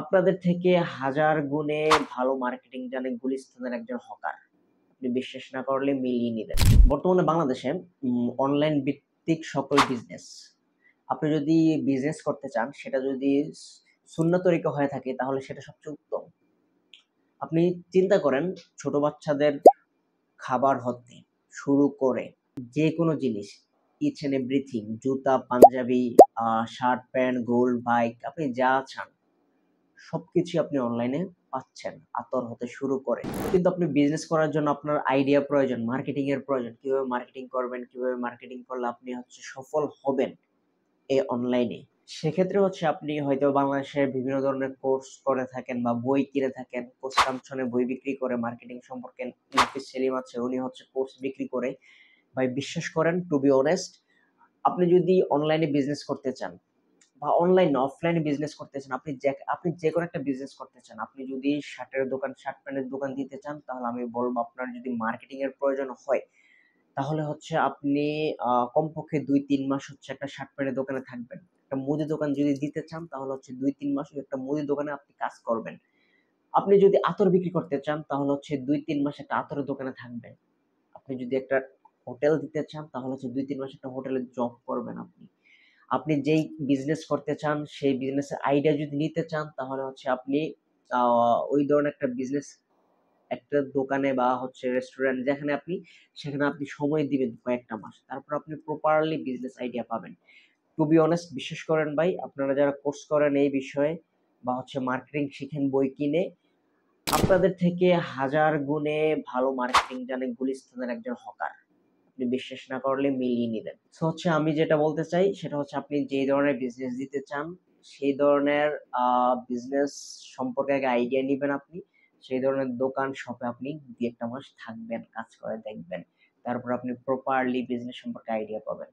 আপনাদের থেকে হাজার গুণে ভালো মার্কেটিং জানে গুলিস্তানের একজন হকার। আপনি বিশ্বাস না করলে মিলিয়ে নিবেন। বর্তমানে বাংলাদেশে অনলাইন ভিত্তিক সকল বিজনেস, আপনি যদি বিজনেস করতে চান সেটা যদি সুন্নত তরিকা হয়ে থাকে তাহলে সেটা সবচেয়ে উত্তম। আপনি চিন্তা করেন ছোট বাচ্চাদের খাবার হতে শুরু করে যেকোনো জিনিস, ইচ এন্ড এভরিথিং, জুতা, panjabi, shirt, pant, gold, bike, আপনি যা চান সবকিছুই আপনি অনলাইনে পাচ্ছেন, আতর হতে শুরু করে। কিন্তু আপনি বিজনেস করার জন্য আপনার আইডিয়া প্রয়োজন, মার্কেটিং এর প্রয়োজন। কিভাবে মার্কেটিং করবেন, কিভাবে মার্কেটিং করলে আপনি সফল হবেন এই অনলাইনে। সেক্ষেত্রে আপনি হয়তো বাংলাদেশের বিভিন্ন ধরনের কোর্স করে থাকেন বা বই কিনে থাকেন। কোর্স কাঞ্চনে বই বিক্রি করে মার্কেটিং সম্পর্কে নাফিস সেলিম আছে, উনি কোর্স বিক্রি করে। ভাই বিশ্বাস করেন, টু বি অনেস্ট, আপনি যদি অনলাইনে বিজনেস করতে চান বা অনলাইন না অফলাইনে বিজনেস করতে চান, আপনি যে কোনো একটা বিজনেস করতে চান, আপনি যদি শার্টের দোকান, শার্ট প্যান্টের দোকান দিতে চান, তাহলে আমি বলবো আপনার যদি মার্কেটিং এর প্রয়োজন হয় তাহলে আপনি কমপক্ষে ২-৩ মাস একটা শার্ট প্যান্টের দোকানে থাকবেন। একটা মুদি দোকান যদি দিতে চান তাহলে ২-৩ মাস ওই একটা মুদি দোকানে আপনি কাজ করবেন। আপনি যদি আতর বিক্রি করতে চান তাহলে ২-৩ মাস একটা আতরের দোকানে থাকবেন। আপনি যদি একটা হোটেল দিতে চান তাহলে ২-৩ মাস একটা হোটেলে জব করবেন আপনি। আপনি যেই বিজনেস করতে চান সেই বিজনেসের আইডিয়া যদি নিতে চান তাহলে আপনি আ ওই ধরনের একটা বিজনেস, একটা দোকানে বা রেস্টুরেন্ট যেখানে সেখানে আপনি সময় দিবেন কয়েকটা মাস। তারপর আপনি প্রপারলি বিজনেস আইডিয়া পাবেন। টু বি অনেস্ট, বিশ্বাস করেন ভাই, আপনারা যারা কোর্স করেন এই বিষয়ে বা মার্কেটিং শিখেন বই কিনে, আপনাদের থেকে হাজার গুণে ভালো মার্কেটিং জানে গুলিস্তানের একজন হকার। আপনি বিশ্বাস না করলে মিলিয়ে নিবেন। সো আমি যেটা বলতে চাই সেটা আপনি যে ধরনের বিজনেস দিতে চান সেই ধরনের বিজনেস সম্পর্কে আগে আইডিয়া নিবেন আপনি। সেই ধরনের দোকান শপে আপনি ২-১ টা মাস থাকবেন, কাজ করে দেখবেন। তারপর আপনি প্রপারলি বিজনেস সম্পর্কে আইডিয়া পাবেন।